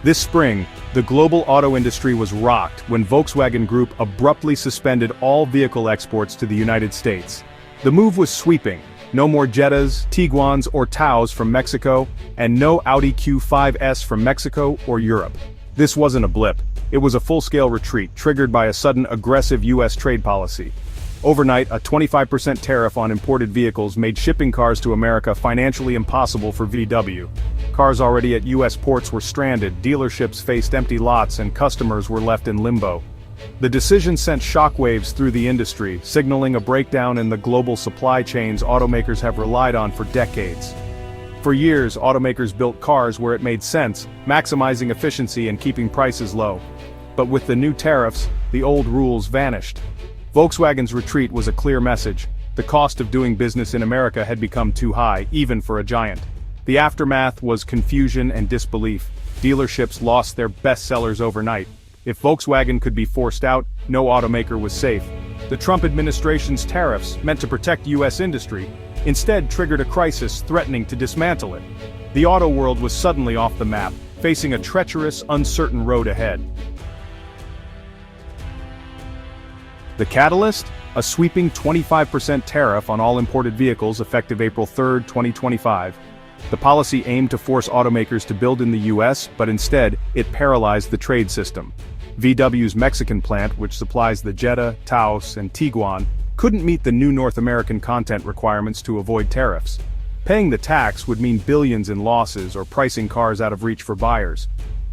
This spring, the global auto industry was rocked when Volkswagen Group abruptly suspended all vehicle exports to the United States. The move was sweeping: no more Jettas, Tiguans or Taos from Mexico, and no Audi Q5s from Mexico or Europe. This wasn't a blip, it was a full-scale retreat triggered by a sudden aggressive US trade policy. Overnight, a 25% tariff on imported vehicles made shipping cars to America financially impossible for VW. Cars already at US ports were stranded, dealerships faced empty lots, and customers were left in limbo. The decision sent shockwaves through the industry, signaling a breakdown in the global supply chains automakers have relied on for decades. For years, automakers built cars where it made sense, maximizing efficiency and keeping prices low. But with the new tariffs, the old rules vanished. Volkswagen's retreat was a clear message: the cost of doing business in America had become too high, even for a giant. The aftermath was confusion and disbelief. Dealerships lost their best sellers overnight. If Volkswagen could be forced out, no automaker was safe. The Trump administration's tariffs, meant to protect US industry, instead triggered a crisis threatening to dismantle it. The auto world was suddenly off the map, facing a treacherous, uncertain road ahead. The catalyst? A sweeping 25% tariff on all imported vehicles effective April 3, 2025. The policy aimed to force automakers to build in the US, but instead, it paralyzed the trade system. VW's Mexican plant, which supplies the Jetta, Taos, and Tiguan, couldn't meet the new North American content requirements to avoid tariffs. Paying the tax would mean billions in losses or pricing cars out of reach for buyers.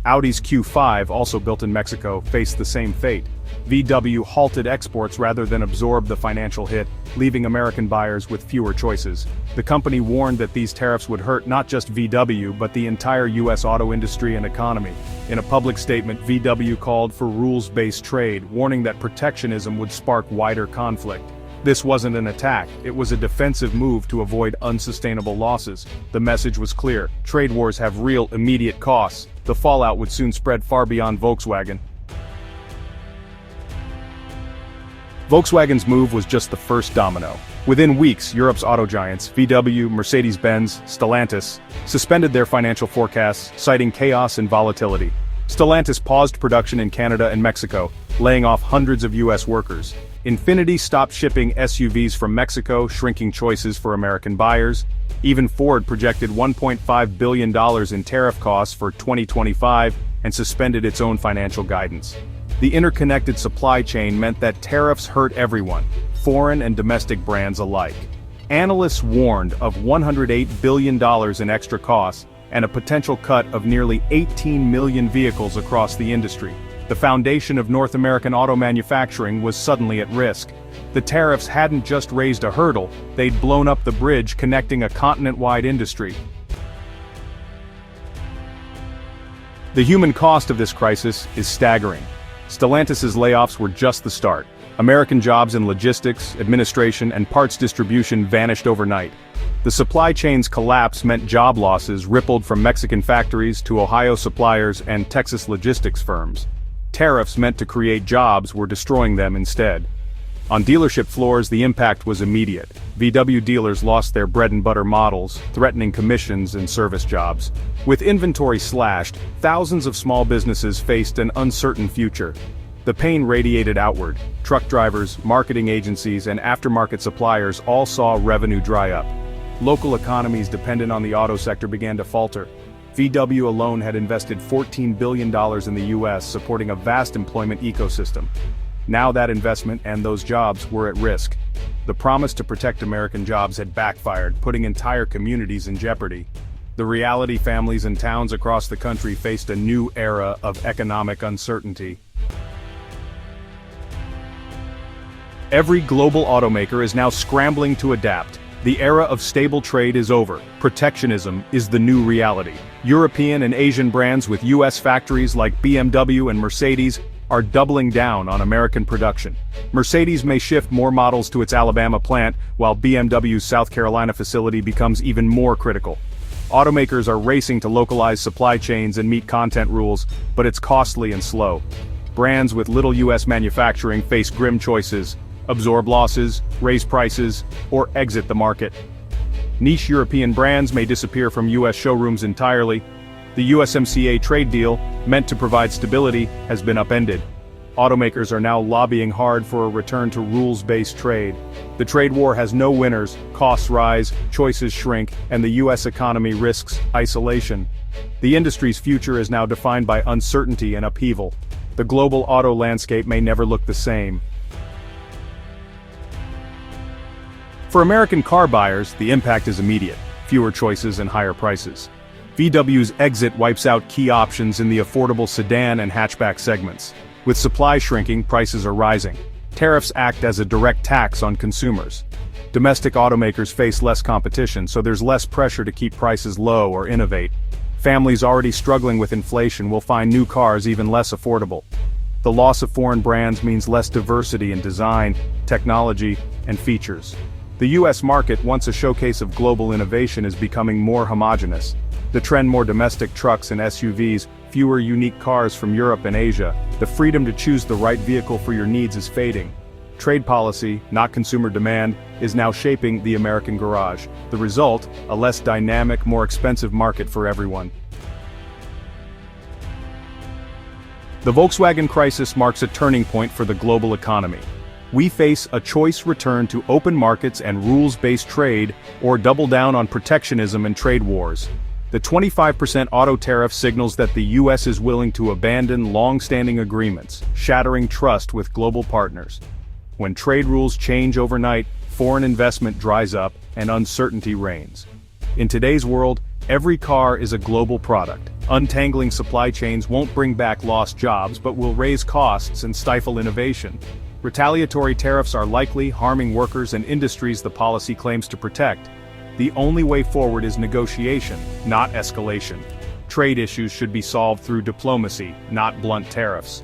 Audi's Q5, also built in Mexico, faced the same fate. VW halted exports rather than absorb the financial hit, leaving American buyers with fewer choices. The company warned that these tariffs would hurt not just VW but the entire US auto industry and economy. In a public statement, VW called for rules-based trade, warning that protectionism would spark wider conflict. This wasn't an attack, it was a defensive move to avoid unsustainable losses. The message was clear: trade wars have real, immediate costs. The fallout would soon spread far beyond Volkswagen. Volkswagen's move was just the first domino. Within weeks, Europe's auto giants, VW, Mercedes-Benz, Stellantis, suspended their financial forecasts, citing chaos and volatility. Stellantis paused production in Canada and Mexico, laying off hundreds of US workers. Infiniti stopped shipping SUVs from Mexico, shrinking choices for American buyers. Even Ford projected $1.5 billion in tariff costs for 2025 and suspended its own financial guidance. The interconnected supply chain meant that tariffs hurt everyone, foreign and domestic brands alike. Analysts warned of $108 billion in extra costs and a potential cut of nearly 18 million vehicles across the industry. The foundation of North American auto manufacturing was suddenly at risk. The tariffs hadn't just raised a hurdle, they'd blown up the bridge connecting a continent-wide industry. The human cost of this crisis is staggering. Stellantis's layoffs were just the start. American jobs in logistics, administration, and parts distribution vanished overnight. The supply chain's collapse meant job losses rippled from Mexican factories to Ohio suppliers and Texas logistics firms. Tariffs meant to create jobs were destroying them instead. On dealership floors, the impact was immediate. VW dealers lost their bread-and-butter models, threatening commissions and service jobs. With inventory slashed, thousands of small businesses faced an uncertain future. The pain radiated outward. Truck drivers, marketing agencies, and aftermarket suppliers all saw revenue dry up. Local economies dependent on the auto sector began to falter. VW alone had invested $14 billion in the US, supporting a vast employment ecosystem. Now that investment and those jobs were at risk. The promise to protect American jobs had backfired, putting entire communities in jeopardy. The reality families and towns across the country faced a new era of economic uncertainty. Every global automaker is now scrambling to adapt. The era of stable trade is over. Protectionism is the new reality. European and Asian brands with US factories like BMW and Mercedes are doubling down on American production. Mercedes may shift more models to its Alabama plant, while BMW's South Carolina facility becomes even more critical. Automakers are racing to localize supply chains and meet content rules, but it's costly and slow. Brands with little US manufacturing face grim choices: absorb losses, raise prices, or exit the market. Niche European brands may disappear from US showrooms entirely. The USMCA trade deal, meant to provide stability, has been upended. Automakers are now lobbying hard for a return to rules-based trade. The trade war has no winners, costs rise, choices shrink, and the US economy risks isolation. The industry's future is now defined by uncertainty and upheaval. The global auto landscape may never look the same. For American car buyers, the impact is immediate: fewer choices and higher prices. VW's exit wipes out key options in the affordable sedan and hatchback segments. With supply shrinking, prices are rising. Tariffs act as a direct tax on consumers. Domestic automakers face less competition, so there's less pressure to keep prices low or innovate. Families already struggling with inflation will find new cars even less affordable. The loss of foreign brands means less diversity in design, technology, and features. The US market, once a showcase of global innovation, is becoming more homogeneous. The trend: more domestic trucks and SUVs, fewer unique cars from Europe and Asia. The freedom to choose the right vehicle for your needs is fading. Trade policy, not consumer demand, is now shaping the American garage. The result: a less dynamic, more expensive market for everyone. The Volkswagen crisis marks a turning point for the global economy. We face a choice: return to open markets and rules-based trade, or double down on protectionism and trade wars. The 25% auto tariff signals that the US is willing to abandon long-standing agreements, shattering trust with global partners. When trade rules change overnight, foreign investment dries up, and uncertainty reigns. In today's world, every car is a global product. Untangling supply chains won't bring back lost jobs, but will raise costs and stifle innovation. Retaliatory tariffs are likely, harming workers and industries the policy claims to protect. The only way forward is negotiation, not escalation. Trade issues should be solved through diplomacy, not blunt tariffs.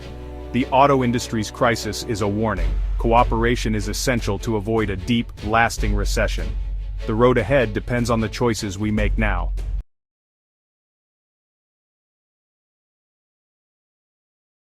The auto industry's crisis is a warning. Cooperation is essential to avoid a deep, lasting recession. The road ahead depends on the choices we make now.